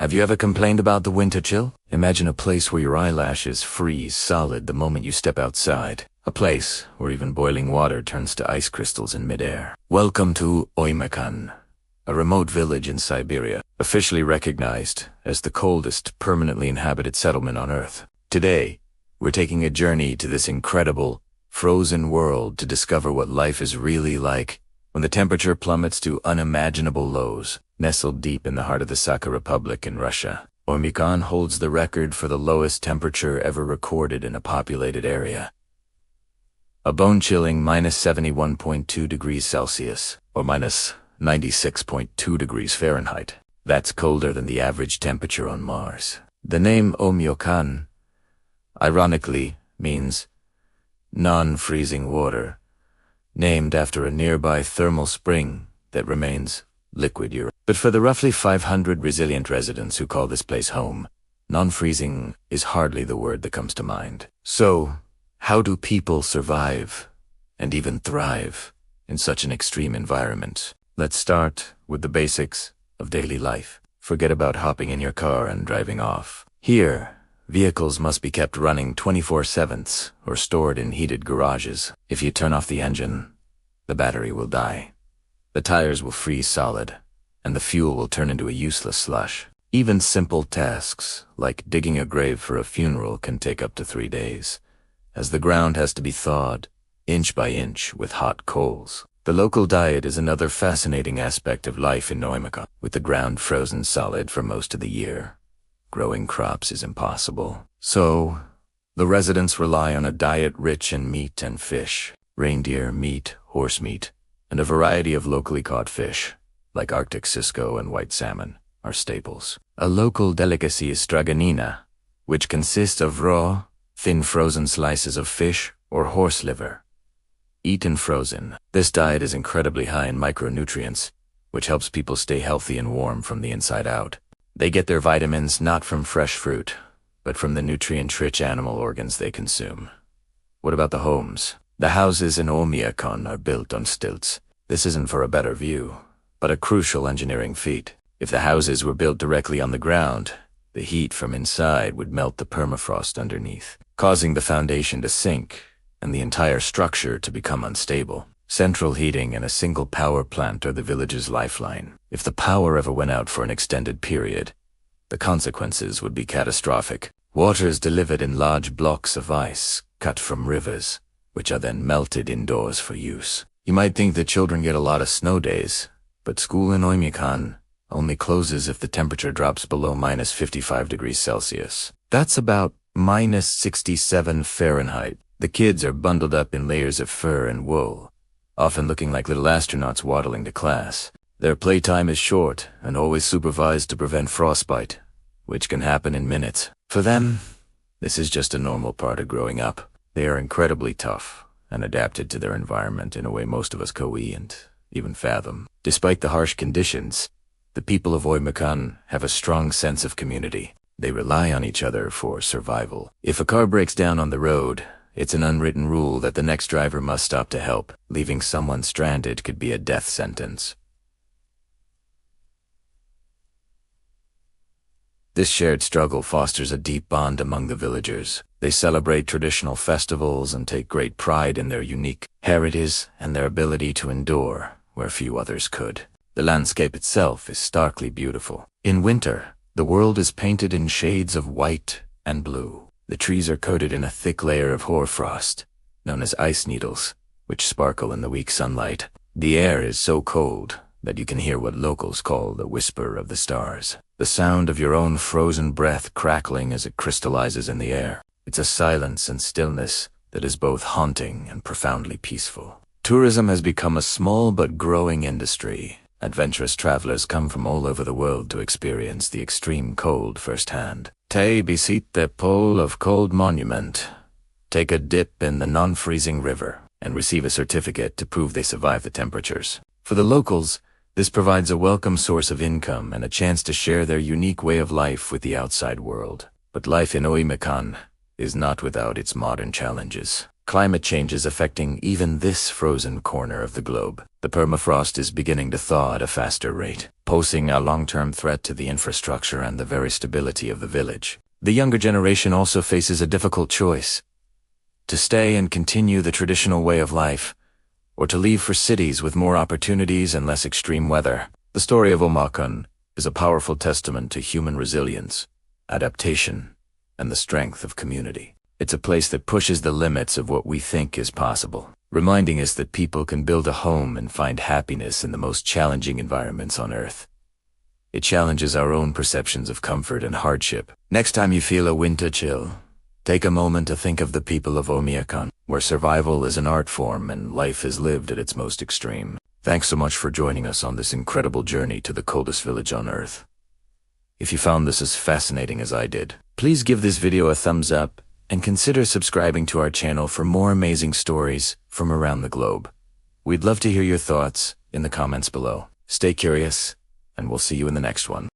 Have you ever complained about the winter chill? Imagine a place where your eyelashes freeze solid the moment you step outside. A place where even boiling water turns to ice crystals in midair. Welcome to Oymyakon, a remote village in Siberia, officially recognized as the coldest permanently inhabited settlement on Earth. Today, we're taking a journey to this incredible, frozen world to discover what life is really like when the temperature plummets to unimaginable lows. Nestled deep in the heart of the Sakha Republic in Russia, Oymyakon holds the record for the lowest temperature ever recorded in a populated area. A bone-chilling -71.2 degrees Celsius, or -96.2 degrees Fahrenheit. That's colder than the average temperature on Mars. The name Oymyakon, ironically, means non-freezing water, named after a nearby thermal spring that remains liquid urine. But for the roughly 500 resilient residents who call this place home, non-freezing is hardly the word that comes to mind. So, how do people survive and even thrive in such an extreme environment? Let's start with the basics of daily life. Forget about hopping in your car and driving off. Here, vehicles must be kept running 24/7 or stored in heated garages. If you turn off the engine, the battery will die. The tires will freeze solid, and the fuel will turn into a useless slush. Even simple tasks, like digging a grave for a funeral, can take up to 3 days, as the ground has to be thawed, inch by inch, with hot coals. The local diet is another fascinating aspect of life in Oymyakon. With the ground frozen solid for most of the year, growing crops is impossible. So, the residents rely on a diet rich in meat and fish. Reindeer meat, horse meat, and a variety of locally caught fish, like Arctic cisco and white salmon, are staples. A local delicacy is straganina, which consists of raw, thin frozen slices of fish or horse liver, eaten frozen. This diet is incredibly high in micronutrients, which helps people stay healthy and warm from the inside out. They get their vitamins not from fresh fruit, but from the nutrient-rich animal organs they consume. What about the homes? The houses in Oymyakon are built on stilts. This isn't for a better view, but a crucial engineering feat. If the houses were built directly on the ground, the heat from inside would melt the permafrost underneath, causing the foundation to sink and the entire structure to become unstable. Central heating and a single power plant are the village's lifeline. If the power ever went out for an extended period, the consequences would be catastrophic. Water is delivered in large blocks of ice cut from rivers, which are then melted indoors for use. You might think that children get a lot of snow days, but school in Oymyakon only closes if the temperature drops below -55 degrees Celsius. That's about -67 Fahrenheit. The kids are bundled up in layers of fur and wool, often looking like little astronauts waddling to class. Their playtime is short and always supervised to prevent frostbite, which can happen in minutes. For them, this is just a normal part of growing up. They are incredibly tough and adapted to their environment in a way most of us can't even fathom. Despite the harsh conditions, the people of Oymyakon have a strong sense of community. They rely on each other for survival. If a car breaks down on the road, it's an unwritten rule that the next driver must stop to help. Leaving someone stranded could be a death sentence. This shared struggle fosters a deep bond among the villagers. They celebrate traditional festivals and take great pride in their unique heritage and their ability to endure where few others could. The landscape itself is starkly beautiful. In winter, the world is painted in shades of white and blue. The trees are coated in a thick layer of hoarfrost, known as ice needles, which sparkle in the weak sunlight. The air is so cold that you can hear what locals call the whisper of the stars, the sound of your own frozen breath crackling as it crystallizes in the air. It's a silence and stillness that is both haunting and profoundly peaceful. Tourism has become a small but growing industry. Adventurous travelers come from all over the world to experience the extreme cold firsthand. Visit the Pole of Cold Monument. Take a dip in the non-freezing river and receive a certificate to prove they survive the temperatures. For the locals, this provides a welcome source of income and a chance to share their unique way of life with the outside world. But life in Oymyakon is not without its modern challenges. Climate change is affecting even this frozen corner of the globe. The permafrost is beginning to thaw at a faster rate, posing a long-term threat to the infrastructure and the very stability of the village. The younger generation also faces a difficult choice: to stay and continue the traditional way of life, or to leave for cities with more opportunities and less extreme weather. The story of Oymyakon is a powerful testament to human resilience, adaptation, and the strength of community. It's a place that pushes the limits of what we think is possible, reminding us that people can build a home and find happiness in the most challenging environments on Earth. It challenges our own perceptions of comfort and hardship. Next time you feel a winter chill, take a moment to think of the people of Oymyakon, where survival is an art form and life is lived at its most extreme. Thanks so much for joining us on this incredible journey to the coldest village on Earth. If you found this as fascinating as I did, please give this video a thumbs up and consider subscribing to our channel for more amazing stories from around the globe. We'd love to hear your thoughts in the comments below. Stay curious, and we'll see you in the next one.